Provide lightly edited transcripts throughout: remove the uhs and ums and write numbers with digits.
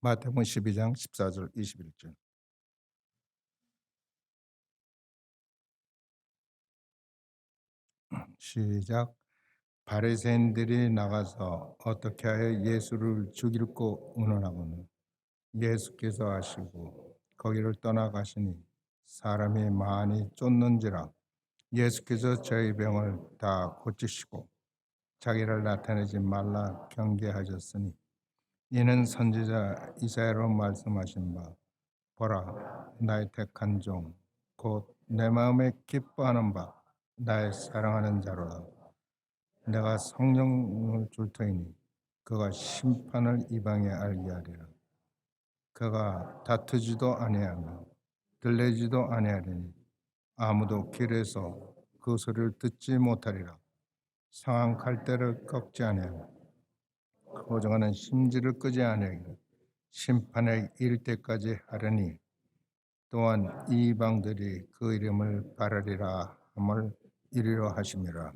마태복음 12장 14절 21절. 시작. 바리새인들이 나가서 어떻게 하여 예수를 죽일고 의논하고는 예수께서 아시고 거기를 떠나가시니 사람이 많이 쫓는지라. 예수께서 저희 병을 다 고치시고 자기를 나타내지 말라 경계하셨으니 이는 선지자 이사야로 말씀하신 바 보라 나의 택한 종 곧 내 마음에 기뻐하는 바 나의 사랑하는 자로다. 내가 성령을 줄 터이니 그가 심판을 이방에 알게 하리라. 그가 다투지도 아니하며 들레지도 아니하리니 아무도 길에서 그 소리를 듣지 못하리라. 상한 갈대를 꺾지 아니하며 고정하는 심지를 끄지 아니하기를 심판에 이를 때까지 하려니 또한 이방들이 그 이름을 바라리라 함을 이리로 하심이라.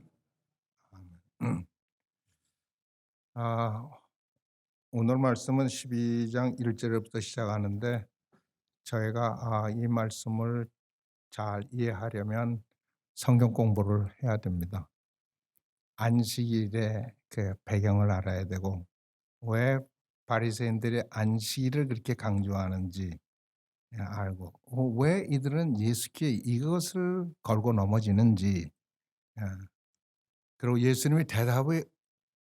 아, 오늘 말씀은 12장 1절부터 시작하는데 저희가 이 말씀을 잘 이해하려면 성경 공부를 해야 됩니다. 안식일의 그 배경을 알아야 되고 왜 바리새인들이 안식일을 그렇게 강조하는지 알고 왜 이들은 예수께 이것을 걸고 넘어지는지 그리고 예수님이 대답을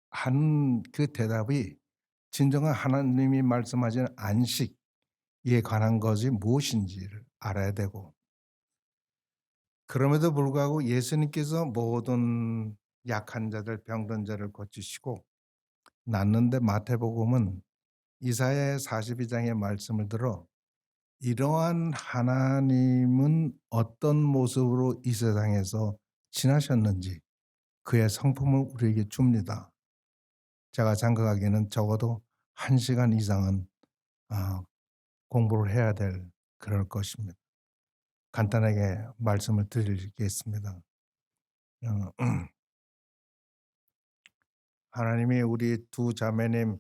한 그 대답이 진정한 하나님이 말씀하시는 안식에 관한 것이 무엇인지를 알아야 되고 그럼에도 불구하고 예수님께서 모든 약한 자들 병든 자를 고치시고 낫는데 마태복음은 이사야의 42장의 말씀을 들어 이러한 하나님은 어떤 모습으로 이 세상에서 지나셨는지 그의 성품을 우리에게 줍니다. 제가 생각하기에는 적어도 1시간 이상은 공부를 해야 될 그럴 것입니다. 간단하게 말씀을 드리겠습니다. 하나님이 우리 두 자매님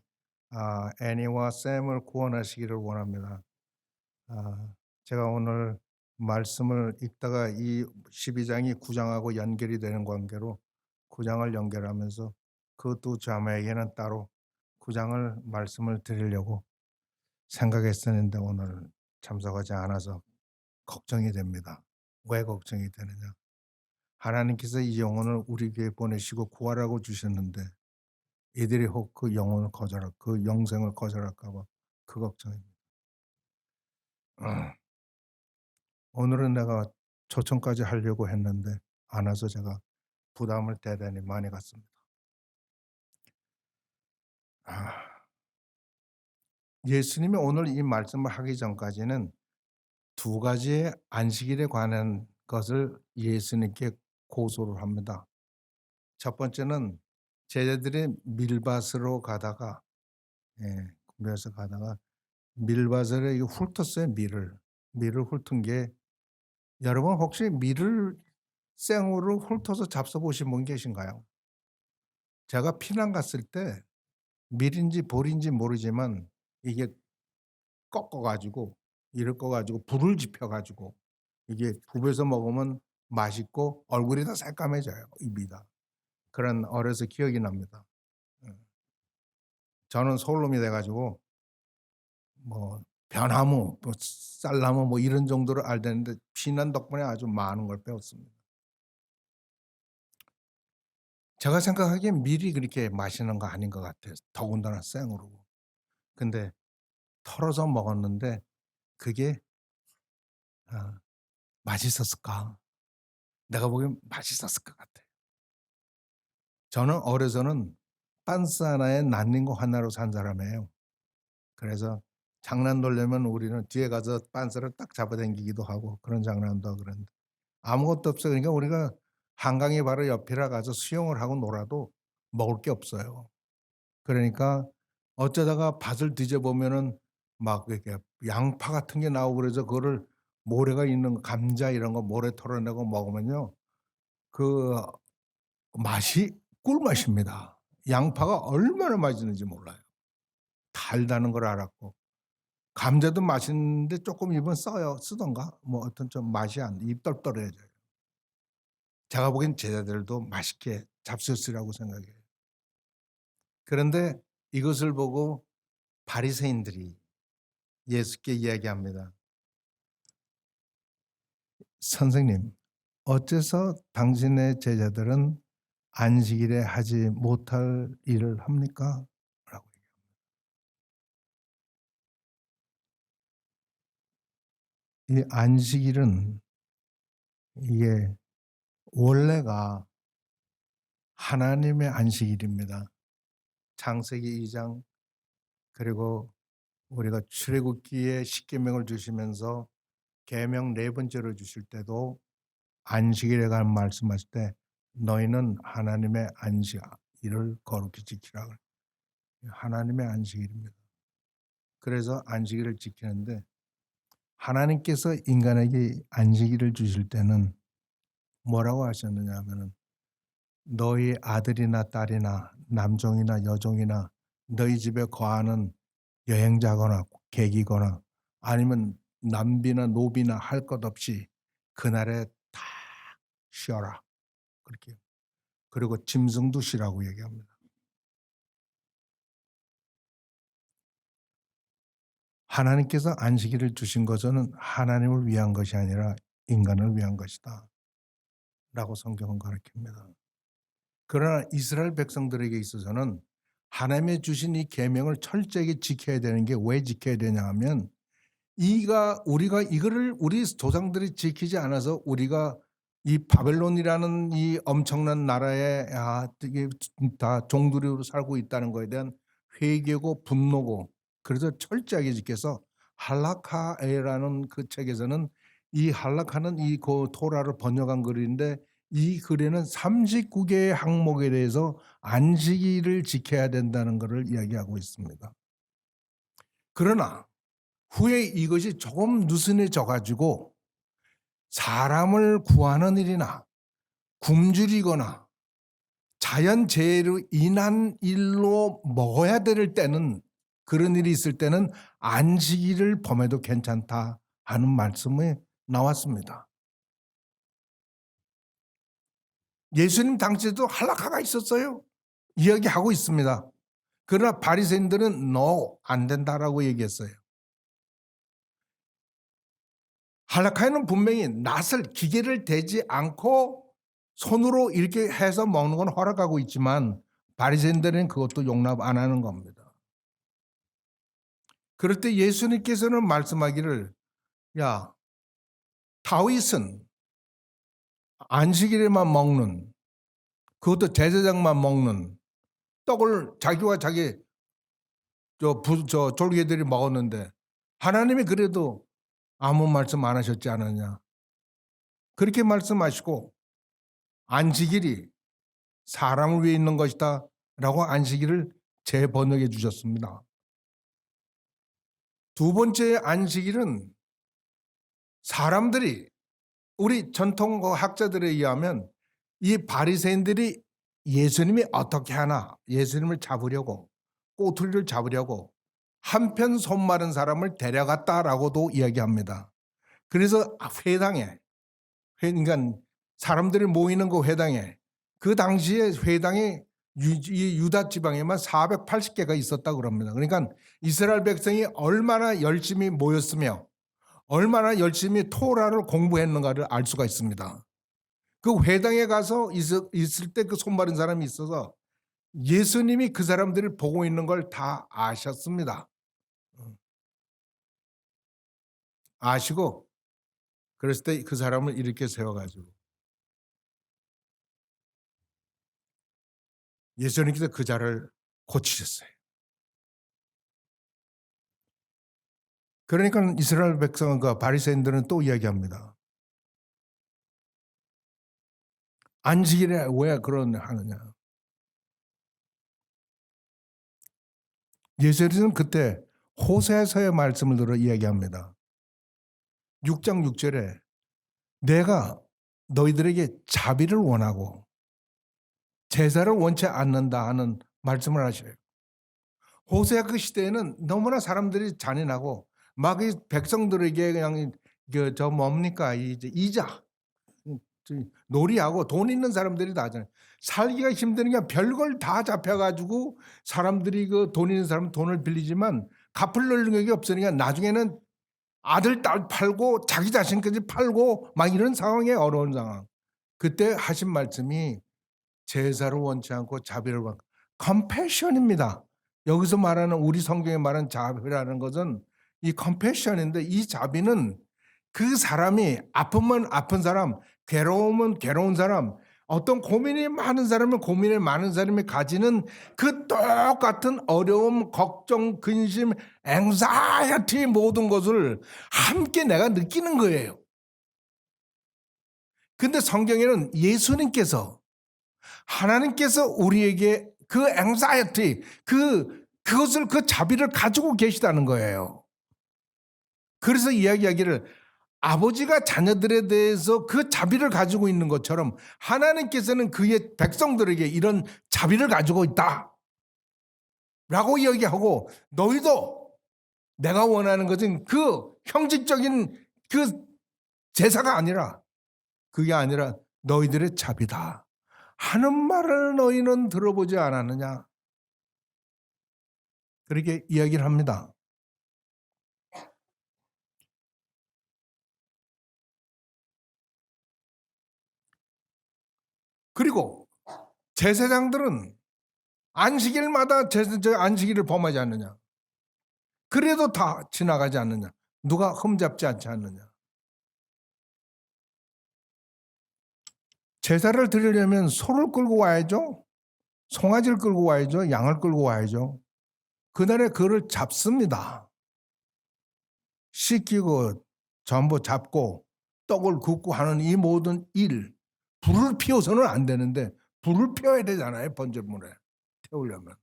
애니와 샘을 구원하시기를 원합니다. 제가 오늘 말씀을 읽다가 이 12장이 9장하고 연결이 되는 관계로 9장을 연결하면서 그 두 자매에게는 따로 9장을 말씀을 드리려고 생각했었는데 오늘 참석하지 않아서 걱정이 됩니다. 왜 걱정이 되느냐? 하나님께서 이 영혼을 우리에게 보내시고 구하라고 주셨는데 이들이 혹 그 영혼을 거절할, 그 영생을 거절할까 봐 그 걱정입니다. 오늘은 내가 초청까지 하려고 했는데 안 와서 제가 부담을 대단히 많이 갖습니다. 예수님이 오늘 이 말씀을 하기 전까지는 두 가지의 안식일에 관한 것을 예수님께 고소를 합니다. 첫 번째는 제자들이 밀밭으로 가다가 밀밭으로 가다가 밀밭을 훑었어요. 밀을 훑은 게 여러분 혹시 밀을 생으로 훑어서 잡숴보신 분 계신가요? 제가 피난 갔을 때 밀인지 볼인지 모르지만 이게 꺾어가지고 이를 꺼가지고 불을 지펴가지고 이게 부벼서 먹으면 맛있고 얼굴이 다 새까매져요. 입이 다. 그런 어려서 기억이 납니다. 저는 서울놈이 돼가지고 뭐 벼나무, 뭐 쌀나무 뭐 이런 정도로 알았는데 피난 덕분에 아주 많은 걸 배웠습니다. 제가 생각하기엔 밀이 그렇게 맛있는 거 아닌 것 같아요. 더군다나 생으로. 근데 털어서 먹었는데 그게 맛있었을까? 내가 보기엔 맛있었을 것 같아요. 저는 어려서는 빤스 하나에 난닝구 하나로 산 사람이에요. 그래서 장난 놀려면 우리는 뒤에 가서 빤스를 딱 잡아당기기도 하고 그런 장난도 하고 그랬는데 아무것도 없어요. 그러니까 우리가 한강이 바로 옆이라 가서 수영을 하고 놀아도 먹을 게 없어요. 그러니까 어쩌다가 밭을 뒤져보면은 막 이렇게 양파 같은 게 나오고 그래서 그거를 모래가 있는 감자 이런 거 모래 털어내고 먹으면요. 그 맛이 꿀맛입니다. 양파가 얼마나 맛있는지 몰라요. 달다는 걸 알았고 감자도 맛있는데 쪼끔 입은 써요. 쓰던가 뭐 하여튼 좀 맛이 안 입 떨떠려져요. 제가 보기엔 제자들도 맛있게 잡수셨으리라고 생각해요. 그런데 이것을 보고 바리새인들이 예수께 이야기합니다. "선생님, 어째서 당신의 제자들은 안식일에 하지 못할 일을 합니까?" 라고 얘기해요. 이 안식일은 이게 원래가 하나님의 안식일입니다. 창세기 2장 그리고 우리가 출애굽기에 십계명을 주시면서 계명 네 번째로 주실 때도 안식일에 관한 말씀하실 때 "너희는 하나님의 안식일을 거룩히 지키라." 그래요. 하나님의 안식일입니다. 그래서 안식일을 지키는데 하나님께서 인간에게 안식일을 주실 때는 뭐라고 하셨느냐 하면은 "너희 아들이나 딸이나 남종이나 여종이나 너희 집에 거하는 여행자거나 객이거나 아니면 남비나 노비나 할 것 없이 그날에 다 쉬어라." 그렇게 그리고 짐승도 쉬라고 얘기합니다. 하나님께서 안식일을 주신 것은 하나님을 위한 것이 아니라 인간을 위한 것이다 라고 성경은 가르칩니다. 그러나 이스라엘 백성들에게 있어서는 하나님의 주신 이 계명을 철저하게 지켜야 되는 게 왜 지켜야 되냐 하면 이가 우리가 이거를 우리 조상들이 지키지 않아서 우리가 이 바벨론이라는 이 엄청난 나라에 이게 다 종들이로 살고 있다는 거에 대한 회개고 분노고 그래서 철저하게 지켜서 할라카에라는 그 책에서는 이 할라카는 이 토라를 번역한 글인데 이 글에는 39개의 항목에 대해서 안식일을 지켜야 된다는 것을 이야기하고 있습니다. 그러나 후에 이것이 조금 느슨해져 가지고 사람을 구하는 일이나 굶주리거나 자연재해로 인한 일로 먹어야 될 때는 그런 일이 있을 때는 안식일을 범해도 괜찮다 하는 말씀이 나왔습니다. 예수님 당시에도 할라카가 있었어요. 이야기하고 있습니다. 그러나 바리새인들은 "No, 안 된다."라고 얘기했어요. 할라카에는 분명히 낫을 기계를 대지 않고 손으로 이렇게 해서 먹는 건 허락하고 있지만 바리새인들은 그것도 용납 안 하는 겁니다. 그럴 때 예수님께서는 말씀하기를 "야, 다윗은 안식일에만 먹는 그것도 제사장만 먹는 떡을 자기와 자기 졸개들이 먹었는데 하나님이 그래도 아무 말씀 안 하셨지 않았냐." 그렇게 말씀하시고 "안식일이 사람을 위해 있는 것이다." 라고 안식일을 재번역해 주셨습니다. 두 번째 안식일은 사람들이 우리 전통 학자들에 의하면 이 바리새인들이 예수님이 어떻게 하나 예수님을 잡으려고 꼬투리를 잡으려고 한편 손 마른 사람을 데려갔다라고도 이야기합니다. 그래서 회당에 그러니까 사람들이 모이는 그 회당에 그 당시에 회당이 이 유다 지방에만 480개가 있었다고 그럽니다. 그러니까 이스라엘 백성이 얼마나 열심히 모였으며 얼마나 열심히 토라를 공부했는가를 알 수가 있습니다. 그 회당에 가서 있을 때 그 손 마른 사람이 있어서 예수님이 그 사람들을 보고 있는 걸 다 아셨습니다. 아시고 그랬을 때 그 사람을 이렇게 세워 가지고 예수님께서 그 자를 고치셨어요. 그러니까 이스라엘 백성과 바리새인들은 또 이야기합니다. 안식일에 왜 그런 하느냐. 예수님은 그때 호세아서의 말씀을 들어 이야기합니다. 6장 6 절에 "내가 너희들에게 자비를 원하고 제사를 원치 않는다." 하는 말씀을 하셔요. 호세아 그 시대에는 너무나 사람들이 잔인하고 막 이 백성들에게 그냥 저 뭡니까 이제 이자 저 놀이하고 돈 있는 사람들이 다 하잖아요. 살기가 힘드니까 별걸 다 잡혀 가지고 사람들이 그 돈 있는 사람은 돈을 빌리지만 갚을 능력이 없으니까 나중에는 아들, 딸 팔고 자기 자신까지 팔고 막 이런 상황에 어려운 상황. 그때 하신 말씀이 제사를 원치 않고 자비를 원 컴패션입니다. 여기서 말하는 우리 성경에 말하는 자비라는 것은 이 컴패션인데 이 자비는 그 사람이 아프면 아픈 사람, 괴로우면 괴로운 사람, 어떤 고민이 많은 사람은 고민이 많은 사람이 가지는 그 똑같은 어려움, 걱정, 근심, 앵사이어티 모든 것을 함께 내가 느끼는 거예요. 근데 성경에는 예수님께서 하나님께서 우리에게 그 앵사이어티 그것을 그 자비를 가지고 계시다는 거예요. 그래서 이야기하기를 아버지가 자녀들에 대해서 그 자비를 가지고 있는 것처럼 하나님께서는 그의 백성들에게 이런 자비를 가지고 있다. 라고 이야기하고 너희도 내가 원하는 것은 그 형식적인 그 제사가 아니라 그게 아니라 너희들의 자비다. 하는 말을 너희는 들어보지 않았느냐. 그렇게 이야기를 합니다. 그리고 제사장들은 안식일마다 안식일을 범하지 않느냐. 그래도 다 지나가지 않느냐. 누가 흠잡지 않지 않느냐. 제사를 드리려면 소를 끌고 와야죠. 송아지를 끌고 와야죠. 양을 끌고 와야죠. 그날에 그를 잡습니다. 씻기고 전부 잡고 떡을 굽고 하는 이 모든 일. 불을 피워서는 안 되는데 불을 피워야 되잖아요. 번제물에 태우려면.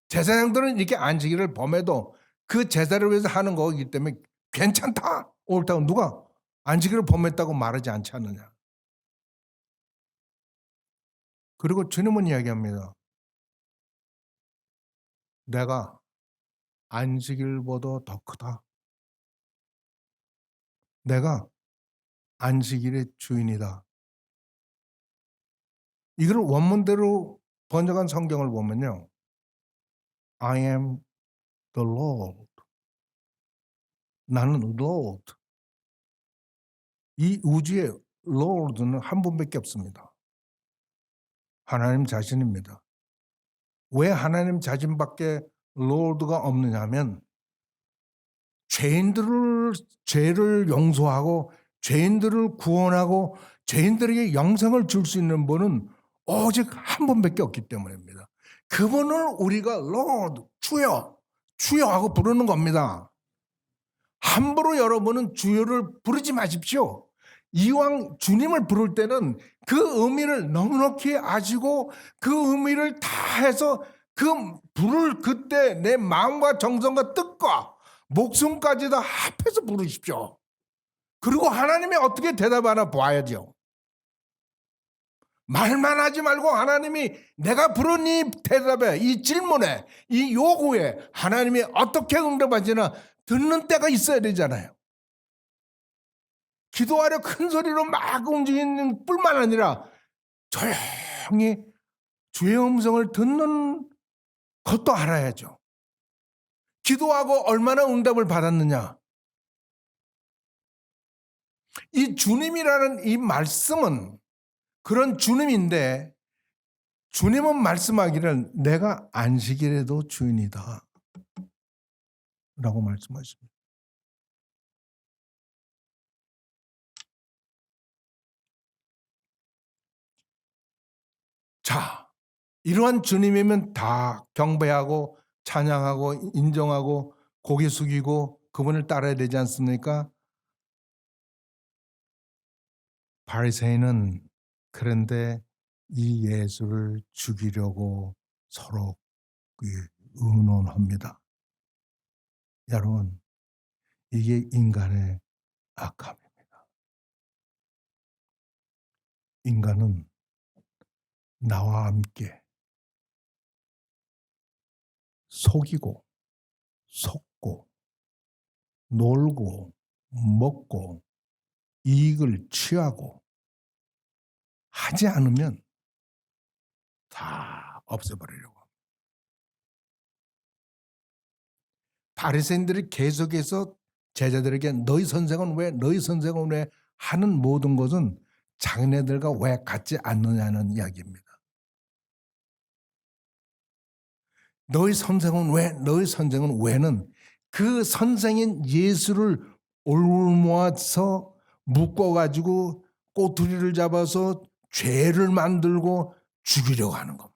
제사장들은 이렇게 안식일을 범해도 그 제사를 위해서 하는 거기 때문에 괜찮다. 옳다고 누가 안식일을 범했다고 말하지 않지 않느냐. 그리고 주님은 이야기합니다. 내가 안식일보다 더 크다. 내가 안식일의 주인이다. 이걸 원문대로 번역한 성경을 보면요. I am the Lord. 나는 Lord. 이 우주의 Lord는 한 분밖에 없습니다. 하나님 자신입니다. 왜 하나님 자신밖에 Lord가 없느냐 하면 죄를 용서하고 죄인들을 구원하고 죄인들에게 영생을 줄 수 있는 분은 오직 한 분밖에 없기 때문입니다. 그분을 우리가 Lord, 주여 하고 부르는 겁니다. 함부로 여러분은 주여를 부르지 마십시오. 이왕 주님을 부를 때는 그 의미를 넉넉히 아시고 그 의미를 다 해서 그 부를 그때 내 마음과 정성과 뜻과 목숨까지 다 합해서 부르십시오. 그리고 하나님이 어떻게 대답하나 봐야죠. 말만 하지 말고 하나님이 내가 부른 이 대답에 이 질문에 이 요구에 하나님이 어떻게 응답하시나 듣는 때가 있어야 되잖아요. 기도하려 큰 소리로 막 움직이는 뿐만 아니라 조용히 주의 음성을 듣는 것도 알아야죠. 기도하고 얼마나 응답을 받았느냐. 이 주님이라는 이 말씀은 그런 주님인데 주님은 말씀하기를 내가 안식일에도 주인이다 라고 말씀하십니다. 자, 이러한 주님이면 다 경배하고 찬양하고 인정하고 고개 숙이고 그분을 따라야 되지 않습니까? 바리새인은 그런데 이 예수를 죽이려고 서로 의논합니다. 여러분, 이게 인간의 악함입니다. 인간은 나와 함께 속이고 속고 놀고 먹고 이익을 취하고 하지 않으면 다 없애버리려고. 바리새인들이 계속해서 제자들에게 너희 선생은 왜 하는 모든 것은 자기네들과 왜 같지 않느냐는 이야기입니다. 너희 선생은 왜는 그 선생인 예수를 올모아서 묶어가지고 꼬투리를 잡아서 죄를 만들고 죽이려고 하는 겁니다.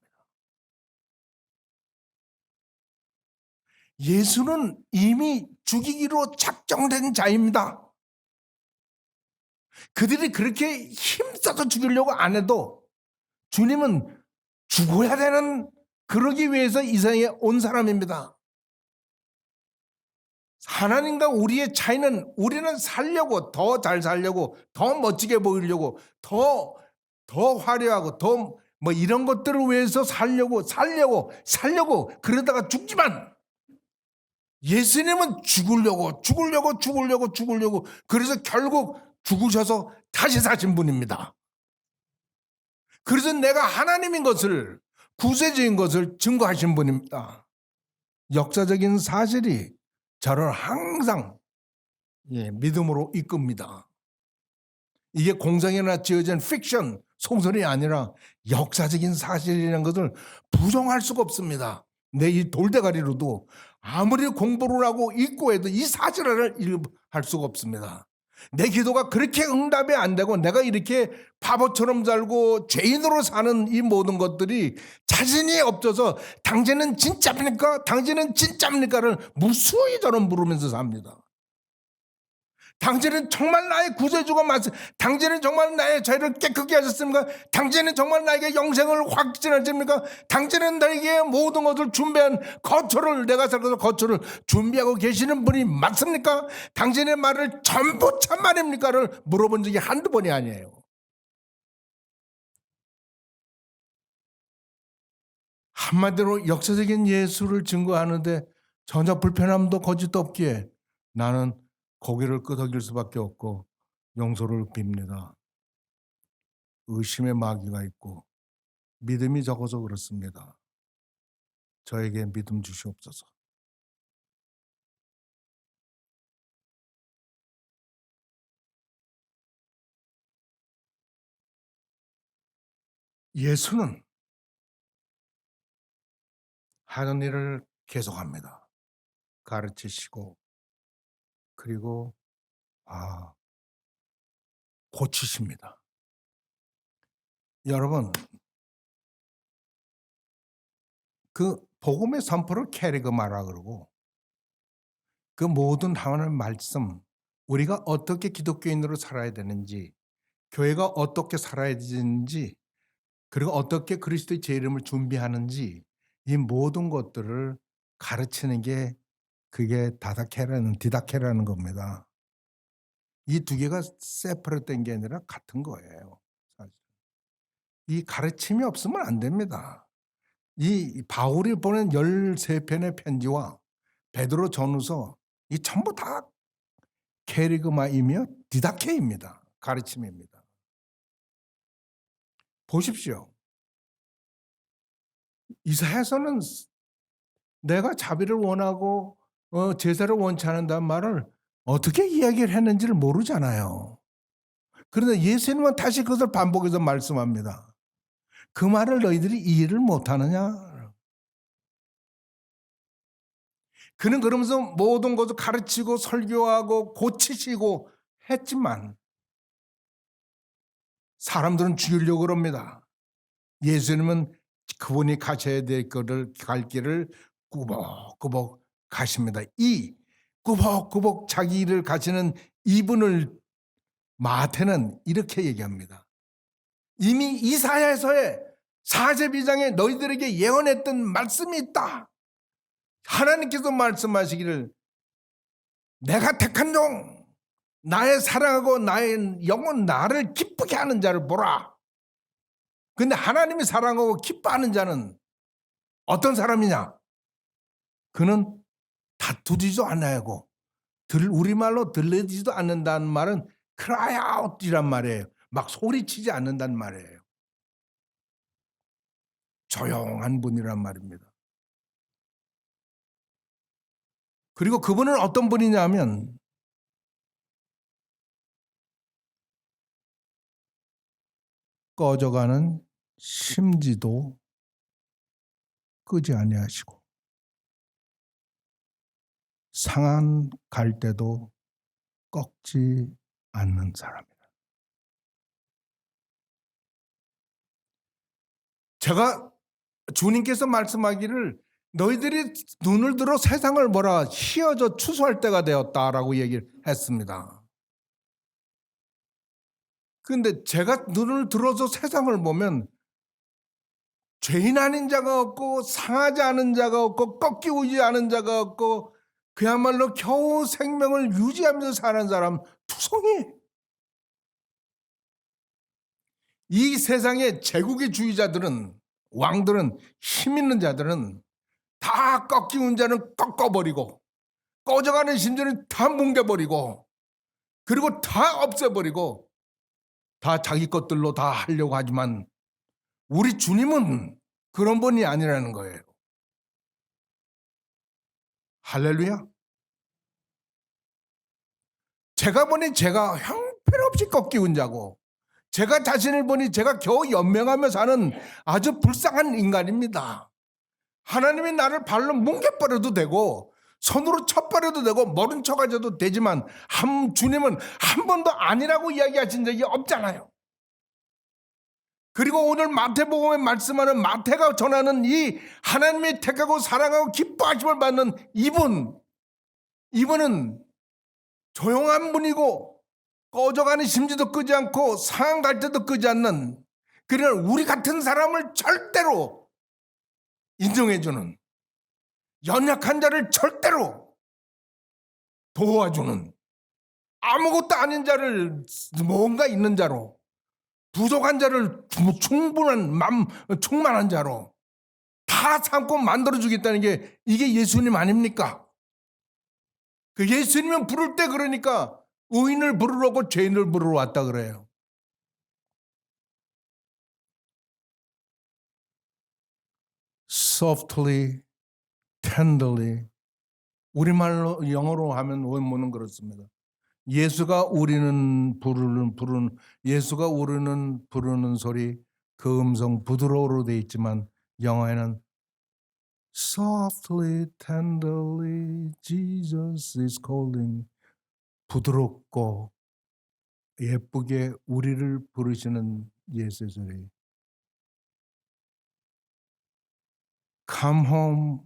예수는 이미 죽이기로 작정된 자입니다. 그들이 그렇게 힘써서 죽이려고 안 해도 주님은 죽어야 되는, 그러기 위해서 이 세상에 온 사람입니다. 하나님과 우리의 차이는 우리는 살려고, 더 잘 살려고, 더 멋지게 보이려고, 더 화려하고 더 뭐 이런 것들을 위해서 살려고 그러다가 죽지만, 예수님은 죽으려고 그래서 결국 죽으셔서 다시 사신 분입니다. 그래서 내가 하나님인 것을, 구세주인 것을 증거하신 분입니다. 역사적인 사실이 저를 항상 믿음으로 이끕니다. 이게 공상이나 지어진 픽션, 속설이 아니라 역사적인 사실이라는 것을 부정할 수가 없습니다. 내 이 돌대가리로도 아무리 공부를 하고 읽고 해도 이 사실을 할 수가 없습니다. 내 기도가 그렇게 응답이 안 되고 내가 이렇게 바보처럼 살고 죄인으로 사는 이 모든 것들이 자신이 없어서 당신은 진짜입니까? 당신은 진짜입니까를 무수히 저는 물으면서 삽니다. 당신은 정말 나의 구세주가 당신은 정말 나의 죄를 깨끗게 하셨습니까? 당신은 정말 나에게 영생을 확증하십니까? 당신은 나에게 모든 것을 준비한 거처를, 내가 살아서 거처를 준비하고 계시는 분이 맞습니까? 당신의 말을 전부 참말입니까를 물어본 적이 한두 번이 아니에요. 한마디로 역사적인 예수를 증거하는데 전혀 불편함도 거짓도 없기에 나는 고개를 끄덕일 수밖에 없고 용서를 빕니다. 의심의 마귀가 있고 믿음이 적어서 그렇습니다. 저에게 믿음 주시옵소서. 예수는 하는 일을 계속합니다. 가르치시고 그리고 고치십니다. 여러분, 그 복음의 선포를 캐리그마라 그러고 그 모든 하나님의 말씀, 우리가 어떻게 기독교인으로 살아야 되는지, 교회가 어떻게 살아야 되는지, 그리고 어떻게 그리스도의 제 이름을 준비하는지, 이 모든 것들을 가르치는 게 그게 디다케라는 겁니다. 이 두 개가 세퍼레트된 게 아니라 같은 거예요. 사실. 이 가르침이 없으면 안 됩니다. 이 바울이 보낸 13편의 편지와 베드로 전후서 이 전부 다 케리그마이며 디다케입니다. 가르침입니다. 보십시오. 이사야서는 내가 자비를 원하고 제사를 원치 않는다는 말을 어떻게 이야기를 했는지를 모르잖아요. 그런데 예수님은 다시 그것을 반복해서 말씀합니다. 그 말을 너희들이 이해를 못하느냐? 그는 그러면서 모든 것을 가르치고 설교하고 고치시고 했지만 사람들은 죽이려고 그럽니다. 예수님은 그분이 가셔야 될 거를 갈 길을 꾸벅꾸벅 가십니다. 이 꾸벅꾸벅 자기 일을 가시는 이분을 마태는 이렇게 얘기합니다. 이미 이사야서의 42장에 너희들에게 예언했던 말씀이 있다. 하나님께서 말씀하시기를 내가 택한 종 나의 사랑하고 나의 영혼 나를 기쁘게 하는 자를 보라. 근데 하나님이 사랑하고 기뻐하는 자는 어떤 사람이냐? 그는 다투지도 않아야고 우리말로 들리지도 않는다는 말은 cry out이란 말이에요. 막 소리치지 않는다는 말이에요. 조용한 분이란 말입니다. 그리고 그분은 어떤 분이냐면 꺼져가는 심지도 끄지 아니하시고 상한 갈대도 꺾지 않는 사람이다. 제가 주님께서 말씀하기를 너희들이 눈을 들어 세상을 보라 휘어져 추수할 때가 되었다라고 얘기를 했습니다. 그런데 제가 눈을 들어서 세상을 보면 죄인 아닌 자가 없고 상하지 않은 자가 없고 꺾이지 않은 자가 없고 그야말로 겨우 생명을 유지하면서 사는 사람 투성이. 이 세상의 제국의 주의자들은 왕들은 힘 있는 자들은 다 꺾이는 자는 꺾어버리고 꺼져가는 심지어는 다 뭉개버리고 그리고 다 없애버리고 다 자기 것들로 다 하려고 하지만 우리 주님은 그런 분이 아니라는 거예요. 할렐루야. 제가 보니 제가 형편없이 꺾이는 자고 제가 자신을 보니 제가 겨우 연명하며 사는 아주 불쌍한 인간입니다. 하나님이 나를 발로 뭉개버려도 되고 손으로 쳐버려도 되고 모른 척하셔도 되지만 주님은 한 번도 아니라고 이야기하신 적이 없잖아요. 그리고 오늘 마태복음에 말씀하는 마태가 전하는 이 하나님이 택하고 사랑하고 기뻐하심을 받는 이분은 조용한 분이고 꺼져가는 심지도 끄지 않고 상한 갈대도 끄지 않는 그러나 우리 같은 사람을 절대로 인정해주는 연약한 자를 절대로 도와주는 아무것도 아닌 자를 뭔가 있는 자로 부족한 자를 충만한 자로 다 삼고 만들어주겠다는 게 이게 예수님 아닙니까? 그 예수님은 부를 때 그러니까 의인을 부르려고 죄인을 부르러 왔다 그래요. softly, tenderly 우리말로 영어로 하면 원문은 그렇습니다. 예수가 우리는 부르는 소리 그 음성 부드러우로 돼 있지만 영어에는 softly, tenderly Jesus is calling 부드럽고 예쁘게 우리를 부르시는 예수의 소리. Come home,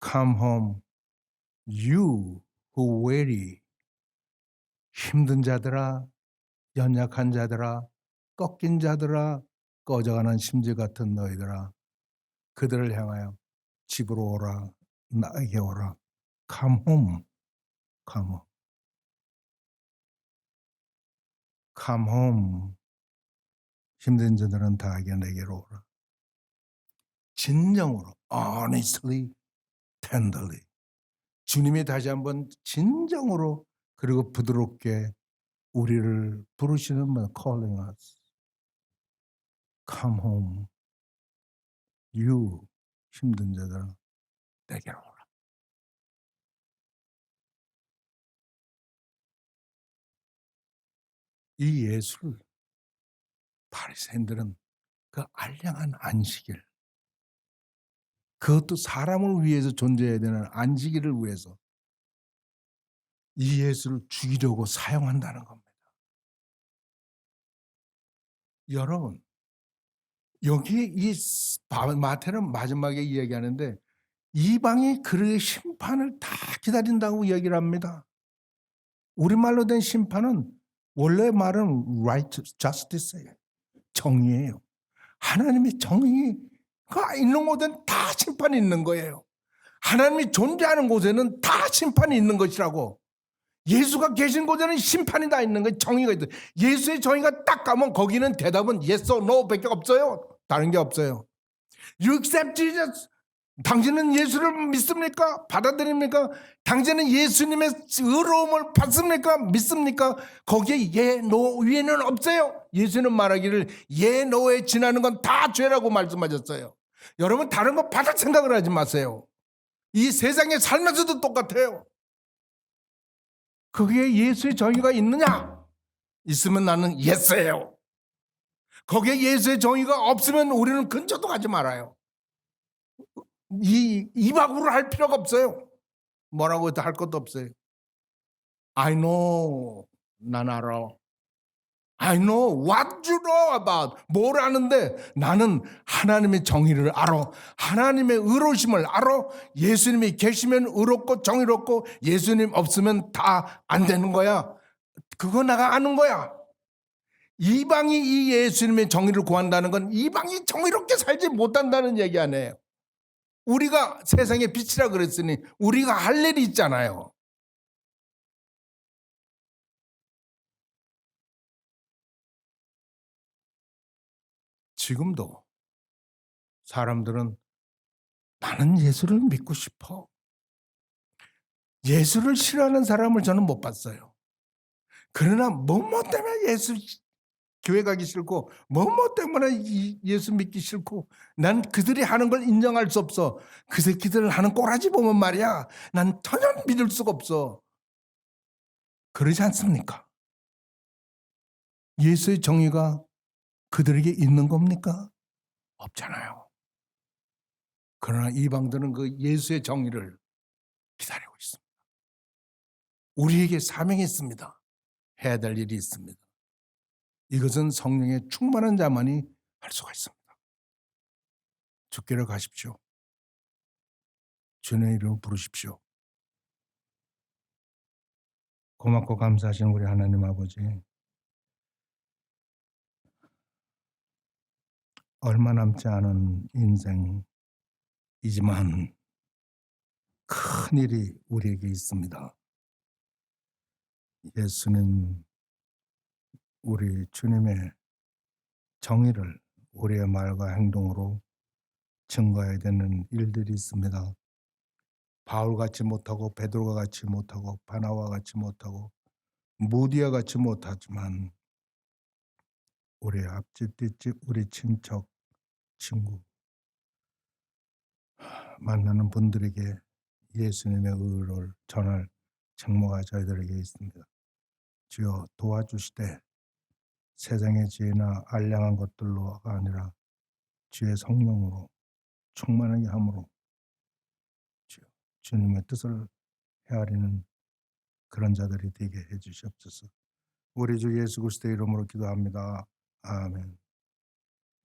come home, you who weary. 힘든 자들아, 연약한 자들아, 꺾인 자들아, 꺼져가는 심지 같은 너희들아, 그들을 향하여 집으로 오라, 나에게 오라. Come home, come home. Come home. 힘든 자들은 다 내게로 오라. 진정으로, honestly, tenderly. 주님이 다시 한번 진정으로 그리고 부드럽게 우리를 부르시는 분, calling us. Come home. You, 힘든 자들아, 내게로 오라. 이 예수를 바리새인들은 그 알량한 안식일, 그것도 사람을 위해서 존재해야 되는 안식일을 위해서 이 예수를 죽이려고 사용한다는 겁니다. 여러분, 여기 이 마태는 마지막에 이야기하는데 이방이 그의 심판을 다 기다린다고 이야기를 합니다. 우리말로 된 심판은 원래 말은 right justice예요. 정의예요. 하나님의 정의가 있는 곳엔 다 심판이 있는 거예요. 하나님이 존재하는 곳에는 다 심판이 있는 것이라고. 예수가 계신 곳에는 심판이 다 있는 거예요. 정의가 있어요. 예수의 정의가 딱 가면 거기는 대답은 yes or no 밖에 없어요. 다른 게 없어요. You accept Jesus? 당신은 예수를 믿습니까? 받아들입니까? 당신은 예수님의 의로움을 받습니까? 믿습니까? 거기에 예, 노 위에는 없어요. 예수는 말하기를 예, 노에 지나는 건 다 죄라고 말씀하셨어요. 여러분 다른 거 받을 생각을 하지 마세요. 이 세상에 살면서도 똑같아요. 거기에 예수의 정의가 있느냐? 있으면 나는 예스예요. 거기에 예수의 정의가 없으면 우리는 근처도 가지 말아요. 이박으로 할 필요가 없어요. 뭐라고 할 것도 없어요. I know. 난 알아. I know what you know about. 뭘 아는데 나는 하나님의 정의를 알아. 하나님의 의로우심을 알아. 예수님이 계시면 의롭고 정의롭고 예수님 없으면 다 안 되는 거야. 그거 내가 아는 거야. 이방이 이 예수님의 정의를 구한다는 건 이방이 정의롭게 살지 못한다는 얘기 아니에요. 우리가 세상의 빛이라 그랬으니 우리가 할 일이 있잖아요. 지금도 사람들은 나는 예수를 믿고 싶어. 예수를 싫어하는 사람을 저는 못 봤어요. 그러나 뭐뭐 때문에 예수 교회 가기 싫고 뭐뭐 때문에 예수 믿기 싫고 난 그들이 하는 걸 인정할 수 없어. 그 새끼들 하는 꼬라지 보면 말이야. 난 전혀 믿을 수가 없어. 그러지 않습니까? 예수의 정의가 그들에게 있는 겁니까? 없잖아요. 그러나 이방들은 그 예수의 정의를 기다리고 있습니다. 우리에게 사명이 있습니다. 해야 될 일이 있습니다. 이것은 성령의 충만한 자만이 할 수가 있습니다. 주께로 가십시오. 주의 이름을 부르십시오. 고맙고 감사하신 우리 하나님 아버지, 얼마 남지 않은 인생이지만 큰 일이 우리에게 있습니다. 예수님, 우리 주님의 정의를 우리의 말과 행동으로 증거해야 되는 일들이 있습니다. 바울 같이 못하고 베드로가 같이 못하고 바나와 같이 못하고 무디와 같이 못하지만 우리 앞집 뒷집 우리 친척 친구 만나는 분들에게 예수님의 의를 전할 책무가 저희들에게 있습니다. 주여 도와주시되 세상의 지혜나 알량한 것들로가 아니라 주의 성령으로 충만하게 함으로 주여 주님의 뜻을 헤아리는 그런 자들이 되게 해주시옵소서. 우리 주 예수 그리스도의 이름으로 기도합니다. 아멘.